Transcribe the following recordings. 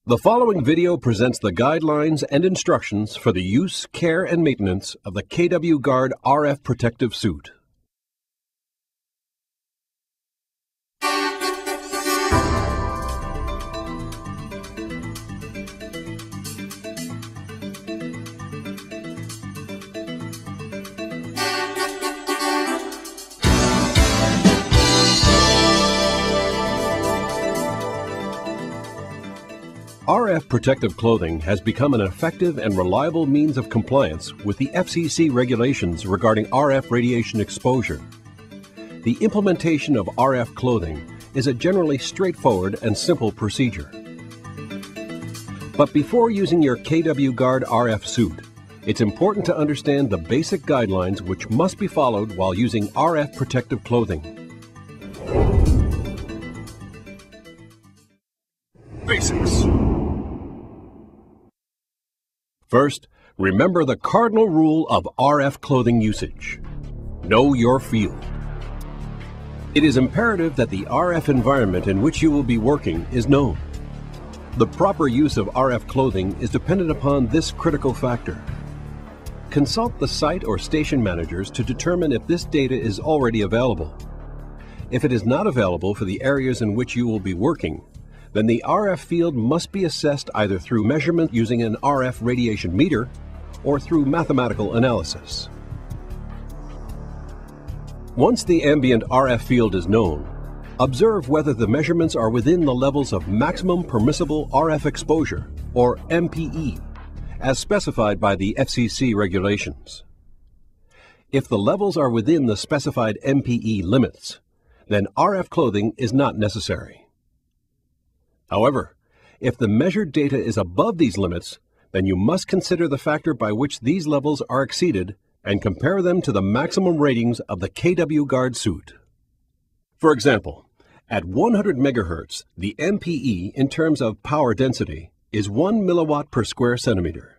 The following video presents the guidelines and instructions for the use, care, and maintenance of the KW Gard RF protective suit. RF protective clothing has become an effective and reliable means of compliance with the FCC regulations regarding RF radiation exposure. The implementation of RF clothing is a generally straightforward and simple procedure. But before using your KW Gard RF suit, it's important to understand the basic guidelines which must be followed while using RF protective clothing. Basics. First, remember the cardinal rule of RF clothing usage. Know your field. It is imperative that the RF environment in which you will be working is known. The proper use of RF clothing is dependent upon this critical factor. Consult the site or station managers to determine if this data is already available. If it is not available for the areas in which you will be working, then the RF field must be assessed either through measurement using an RF radiation meter or through mathematical analysis. Once the ambient RF field is known, observe whether the measurements are within the levels of maximum permissible RF exposure, or MPE, as specified by the FCC regulations. If the levels are within the specified MPE limits, then RF clothing is not necessary. However, if the measured data is above these limits, then you must consider the factor by which these levels are exceeded and compare them to the maximum ratings of the KW Gard suit. For example, at 100 MHz, the MPE in terms of power density is 1 milliwatt per square centimeter.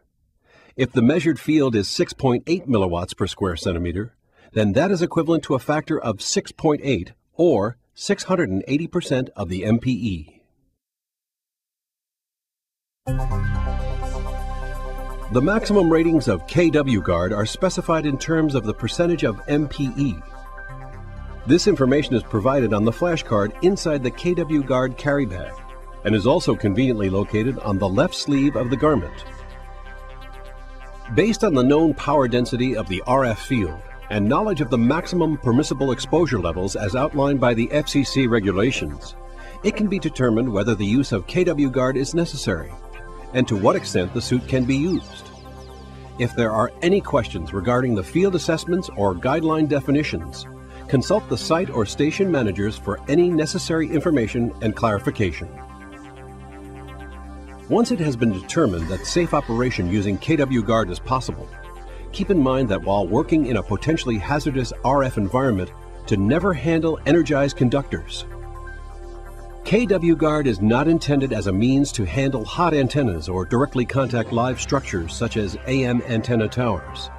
If the measured field is 6.8 milliwatts per square centimeter, then that is equivalent to a factor of 6.8 or 680% of the MPE. The maximum ratings of KW Gard are specified in terms of the percentage of MPE. This information is provided on the flashcard inside the KW Gard carry bag and is also conveniently located on the left sleeve of the garment. Based on the known power density of the RF field and knowledge of the maximum permissible exposure levels as outlined by the FCC regulations, it can be determined whether the use of KW Gard is necessary and to what extent the suit can be used. If there are any questions regarding the field assessments or guideline definitions, consult the site or station managers for any necessary information and clarification. Once it has been determined that safe operation using KW Gard is possible, keep in mind that while working in a potentially hazardous RF environment, to never handle energized conductors. KW Gard is not intended as a means to handle hot antennas or directly contact live structures such as AM antenna towers.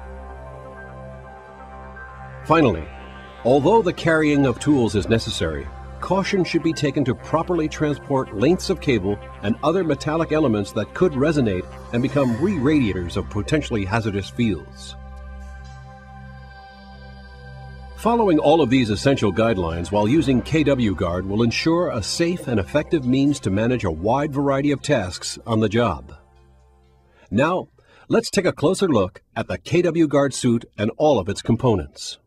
Finally, although the carrying of tools is necessary, caution should be taken to properly transport lengths of cable and other metallic elements that could resonate and become re-radiators of potentially hazardous fields. Following all of these essential guidelines while using KW Gard will ensure a safe and effective means to manage a wide variety of tasks on the job. Now, let's take a closer look at the KW Gard suit and all of its components.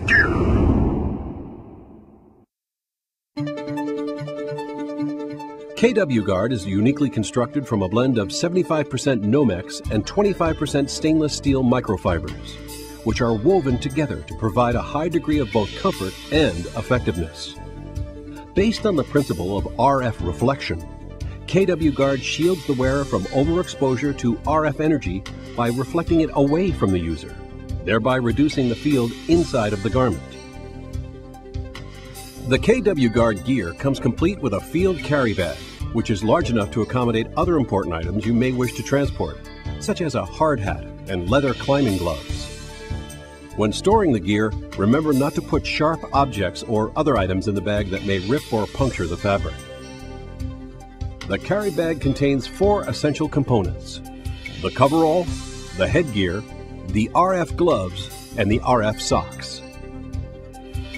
Gear. KW Gard is uniquely constructed from a blend of 75% Nomex and 25% stainless steel microfibers, which are woven together to provide a high degree of both comfort and effectiveness. Based on the principle of RF reflection, KW Gard shields the wearer from overexposure to RF energy by reflecting it away from the user, thereby reducing the field inside of the garment. The KW Gard gear comes complete with a field carry bag, which is large enough to accommodate other important items you may wish to transport, such as a hard hat and leather climbing gloves. When storing the gear, remember not to put sharp objects or other items in the bag that may rip or puncture the fabric. The carry bag contains 4 essential components: the coverall, the headgear, the RF gloves, and the RF socks.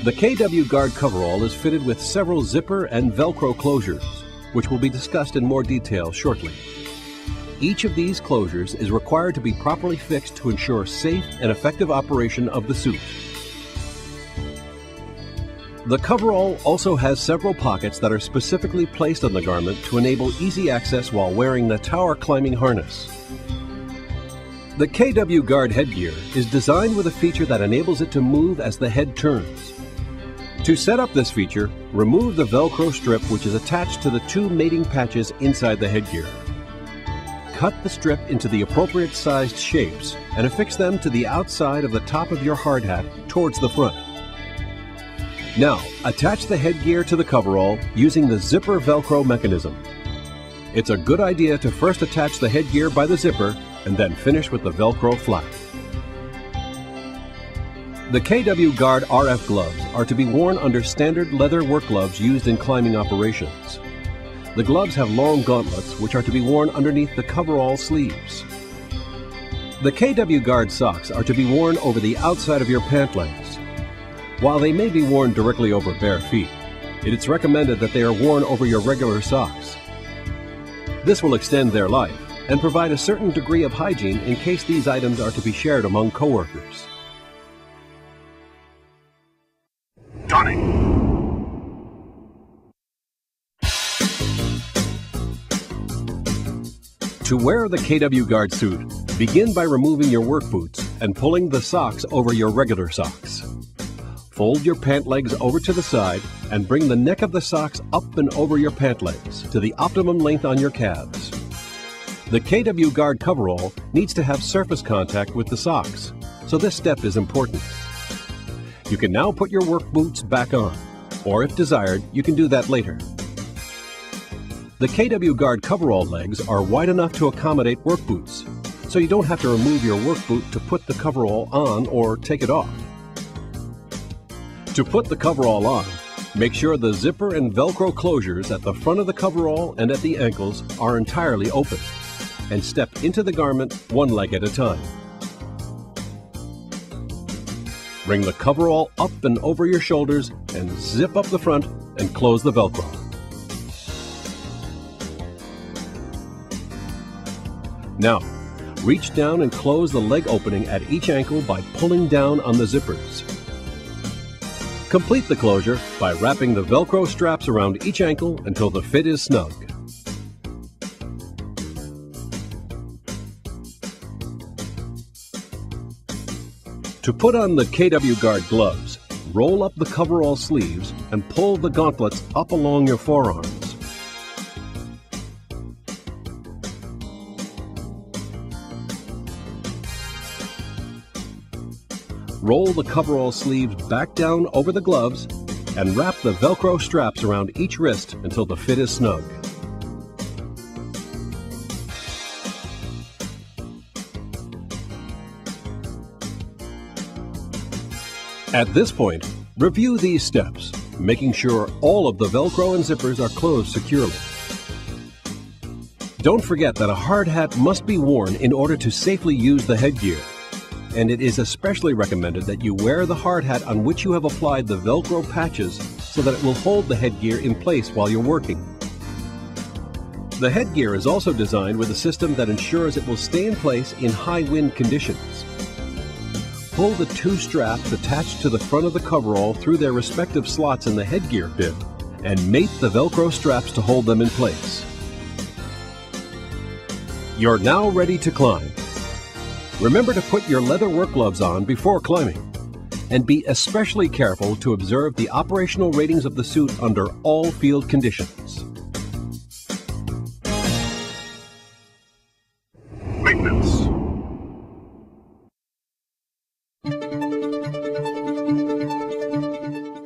The KW Gard coverall is fitted with several zipper and Velcro closures, which will be discussed in more detail shortly. Each of these closures is required to be properly fixed to ensure safe and effective operation of the suit. The coverall also has several pockets that are specifically placed on the garment to enable easy access while wearing the tower climbing harness. The KW Gard headgear is designed with a feature that enables it to move as the head turns. To set up this feature, remove the Velcro strip which is attached to the 2 mating patches inside the headgear. Cut the strip into the appropriate sized shapes and affix them to the outside of the top of your hard hat towards the front. Now, attach the headgear to the coverall using the zipper Velcro mechanism. It's a good idea to first attach the headgear by the zipper and then finish with the Velcro flap. The KW Gard RF gloves are to be worn under standard leather work gloves used in climbing operations. The gloves have long gauntlets which are to be worn underneath the coverall sleeves. The KW Gard socks are to be worn over the outside of your pant legs. While they may be worn directly over bare feet, it is recommended that they are worn over your regular socks. This will extend their life and provide a certain degree of hygiene in case these items are to be shared among coworkers. Donning. To wear the KW Gard suit, begin by removing your work boots and pulling the socks over your regular socks. Fold your pant legs over to the side and bring the neck of the socks up and over your pant legs to the optimum length on your calves. The KW Gard coverall needs to have surface contact with the socks, so this step is important. You can now put your work boots back on, or if desired, you can do that later. The KW Gard coverall legs are wide enough to accommodate work boots, so you don't have to remove your work boot to put the coverall on or take it off. To put the coverall on, make sure the zipper and Velcro closures at the front of the coverall and at the ankles are entirely open, and step into the garment one leg at a time. Bring the coverall up and over your shoulders and zip up the front and close the Velcro. Now, reach down and close the leg opening at each ankle by pulling down on the zippers. Complete the closure by wrapping the Velcro straps around each ankle until the fit is snug. To put on the KW Gard gloves, roll up the coverall sleeves and pull the gauntlets up along your forearms. Roll the coverall sleeves back down over the gloves and wrap the Velcro straps around each wrist until the fit is snug. At this point, review these steps, making sure all of the Velcro and zippers are closed securely. Don't forget that a hard hat must be worn in order to safely use the headgear, and it is especially recommended that you wear the hard hat on which you have applied the Velcro patches so that it will hold the headgear in place while you're working. The headgear is also designed with a system that ensures it will stay in place in high wind conditions. Pull the 2 straps attached to the front of the coverall through their respective slots in the headgear bib and mate the Velcro straps to hold them in place. You're now ready to climb. Remember to put your leather work gloves on before climbing, and be especially careful to observe the operational ratings of the suit under all field conditions. Maintenance.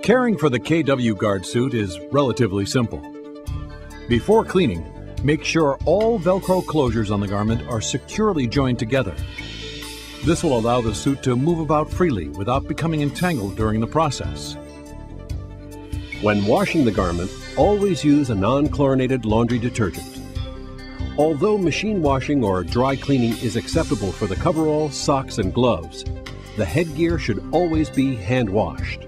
Caring for the KW Gard suit is relatively simple. Before cleaning, make sure all Velcro closures on the garment are securely joined together. This will allow the suit to move about freely without becoming entangled during the process. When washing the garment, always use a non-chlorinated laundry detergent. Although machine washing or dry cleaning is acceptable for the coverall, socks, and gloves, the headgear should always be hand-washed.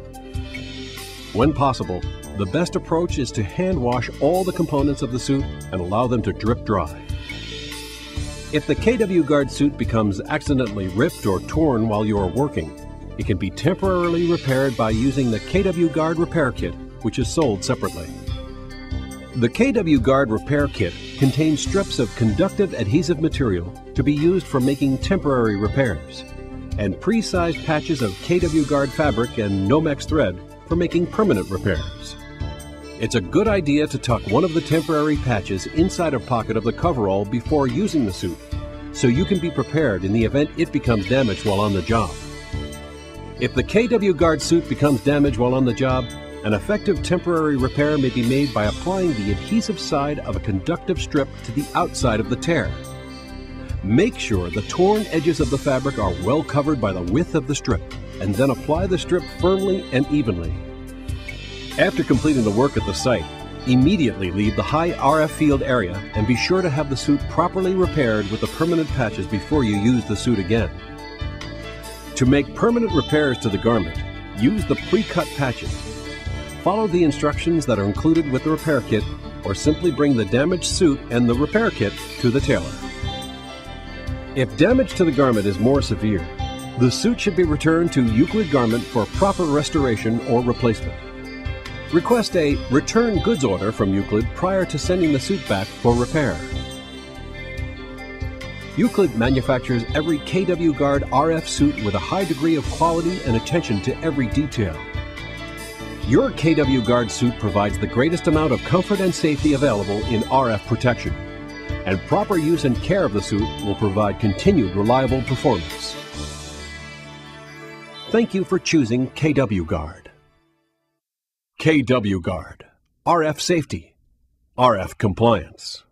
When possible, the best approach is to hand wash all the components of the suit and allow them to drip dry. If the KW Gard suit becomes accidentally ripped or torn while you are working, it can be temporarily repaired by using the KW Gard Repair Kit, which is sold separately. The KW Gard Repair Kit contains strips of conductive adhesive material to be used for making temporary repairs, and pre-sized patches of KW Gard fabric and Nomex thread for making permanent repairs. It's a good idea to tuck one of the temporary patches inside a pocket of the coverall before using the suit, so you can be prepared in the event it becomes damaged while on the job. If the KW Gard suit becomes damaged while on the job, an effective temporary repair may be made by applying the adhesive side of a conductive strip to the outside of the tear. Make sure the torn edges of the fabric are well covered by the width of the strip, and then apply the strip firmly and evenly. After completing the work at the site, immediately leave the high RF field area and be sure to have the suit properly repaired with the permanent patches before you use the suit again. To make permanent repairs to the garment, use the pre-cut patches. Follow the instructions that are included with the repair kit, or simply bring the damaged suit and the repair kit to the tailor. If damage to the garment is more severe, the suit should be returned to Euclid Garment for proper restoration or replacement. Request a return goods order from Euclid prior to sending the suit back for repair. Euclid manufactures every KW Gard RF suit with a high degree of quality and attention to every detail. Your KW Gard suit provides the greatest amount of comfort and safety available in RF protection, and proper use and care of the suit will provide continued reliable performance. Thank you for choosing KW Gard. KW Gard, RF safety, RF compliance.